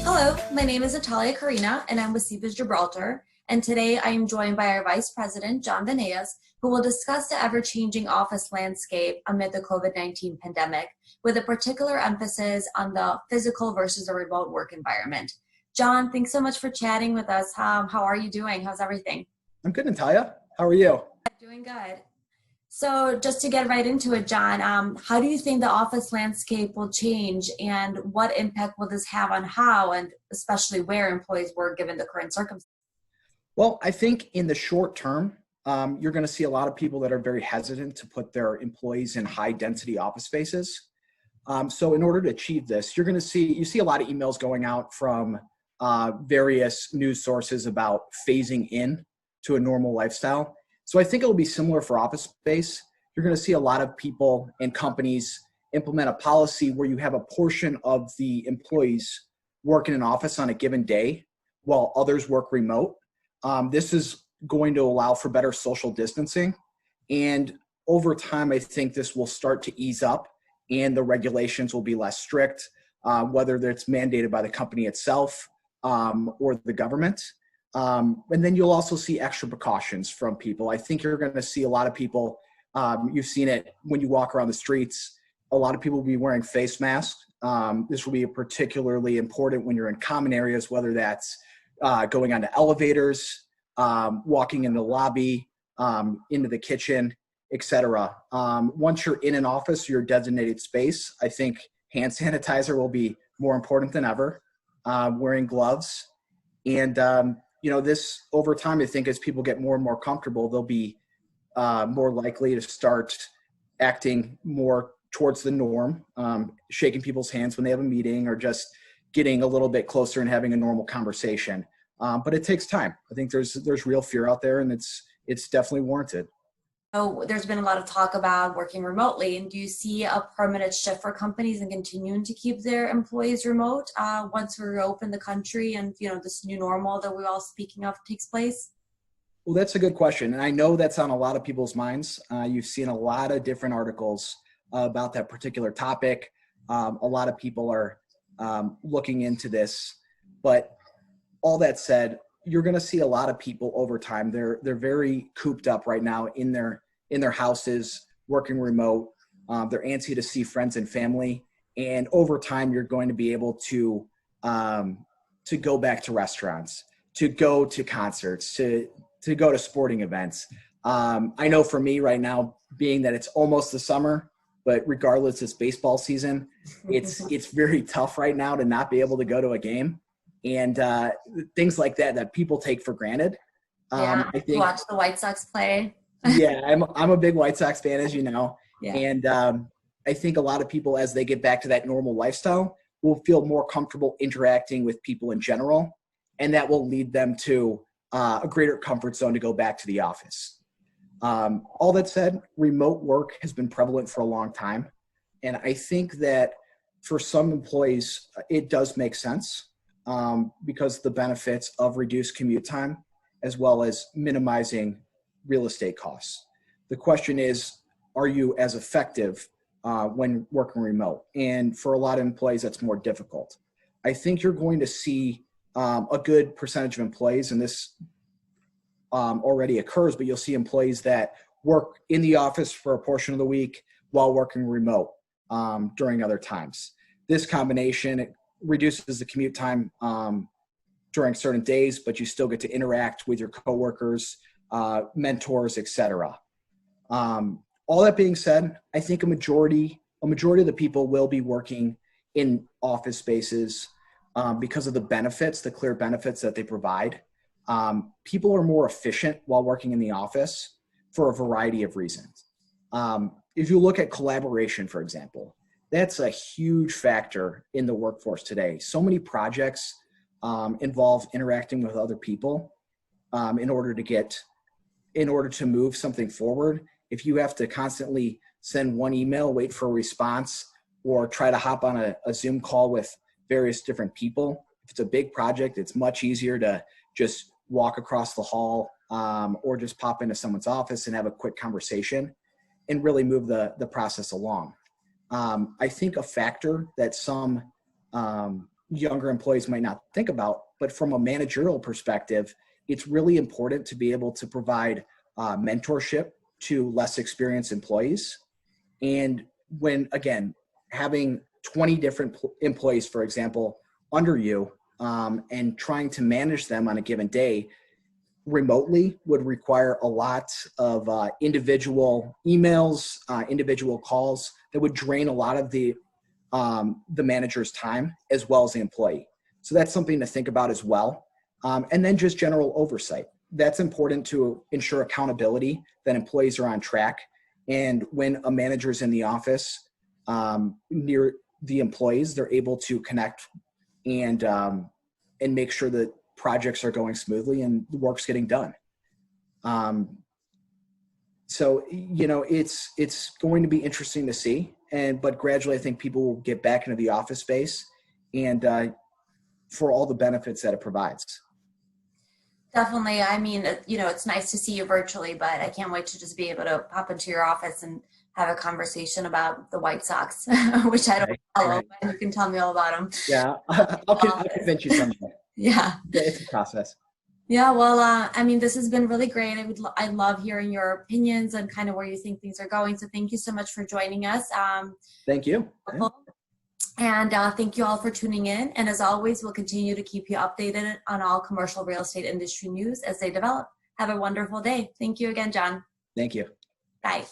Hello, my name is Natalia Karina, and I'm with CBIZ Gibraltar. And today I am joined by our Vice President, John Veneas, who will discuss the ever-changing office landscape amid the COVID-19 pandemic, with a particular emphasis on the physical versus the remote work environment. John, thanks so much for chatting with us. How are you doing? How's everything? I'm good, Natalia. How are you? Doing good. So just to get right into it, John, how do you think the office landscape will change, and what impact will this have on how and especially where employees work given the current circumstances? Well, I think in the short term, you're going to see a lot of people that are very hesitant to put their employees in high density office spaces. So in order to achieve this, you see a lot of emails going out from various news sources about phasing in to a normal lifestyle. So I think it'll be similar for office space. You're going to see a lot of people and companies implement a policy where you have a portion of the employees work in an office on a given day while others work remote. This is going to allow for better social distancing. And over time, I think this will start to ease up and the regulations will be less strict, whether it's mandated by the company itself or the government. And then you'll also see extra precautions from people. I think you're going to see a lot of people, you've seen it when you walk around the streets, a lot of people will be wearing face masks. This will be particularly important when you're in common areas, whether that's going onto elevators, walking in the lobby, into the kitchen, etc. Once you're in an office, your designated space, I think hand sanitizer will be more important than ever, wearing gloves. And this over time, I think as people get more and more comfortable, they'll be more likely to start acting more towards the norm, shaking people's hands when they have a meeting or just getting a little bit closer and having a normal conversation. But it takes time. I think there's real fear out there, and it's definitely warranted. So there's been a lot of talk about working remotely, and do you see a permanent shift for companies in continuing to keep their employees remote once we reopen the country and this new normal that we're all speaking of takes place? Well, that's a good question, and I know that's on a lot of people's minds. You've seen a lot of different articles about that particular topic. A lot of people are looking into this, but all that said, you're going to see a lot of people over time. They're very cooped up right now in their houses, working remote. They're antsy to see friends and family, and over time, you're going to be able to go back to restaurants, to go to concerts, to go to sporting events. I know for me right now, being that it's almost the summer, but regardless, it's baseball season. It's very tough right now to not be able to go to a game. And things like that people take for granted. I think watch the White Sox play. Yeah, I'm a big White Sox fan, as you know. Yeah. And I think a lot of people, as they get back to that normal lifestyle, will feel more comfortable interacting with people in general, and that will lead them to a greater comfort zone to go back to the office. All that said, remote work has been prevalent for a long time, and I think that for some employees, it does make sense. Because the benefits of reduced commute time, as well as minimizing real estate costs. The question is, are you as effective when working remote? And for a lot of employees, that's more difficult. I think you're going to see a good percentage of employees, and this already occurs, but you'll see employees that work in the office for a portion of the week while working remote during other times. This combination reduces the commute time during certain days, but you still get to interact with your coworkers, mentors, etc. All that being said, I think a majority of the people will be working in office spaces because of the benefits, the clear benefits that they provide. People are more efficient while working in the office for a variety of reasons. If you look at collaboration, for example, that's a huge factor in the workforce today. So many projects involve interacting with other people in order to move something forward. If you have to constantly send one email, wait for a response, or try to hop on a Zoom call with various different people, if it's a big project, it's much easier to just walk across the hall or just pop into someone's office and have a quick conversation and really move the process along. I think a factor that some younger employees might not think about, but from a managerial perspective, it's really important to be able to provide mentorship to less experienced employees. And when, again, having 20 different employees, for example, under you, and trying to manage them on a given day remotely would require a lot of individual emails, individual calls that would drain a lot of the manager's time as well as the employee. So that's something to think about as well. And then just general oversight. That's important to ensure accountability, that employees are on track. And when a manager is in the office near the employees, they're able to connect and make sure that projects are going smoothly and the work's getting done. So, you know, it's going to be interesting to see. But gradually, I think people will get back into the office space and for all the benefits that it provides. Definitely. I mean, you know, it's nice to see you virtually, but I can't wait to just be able to pop into your office and have a conversation about the White Sox, which I don't follow, but you can tell me all about them. Yeah, I'll convince you someday. Yeah. It's a process. Yeah, well, I mean, this has been really great. I love hearing your opinions and kind of where you think things are going. So thank you so much for joining us. Thank you. And thank you all for tuning in. And as always, we'll continue to keep you updated on all commercial real estate industry news as they develop. Have a wonderful day. Thank you again, John. Thank you. Bye.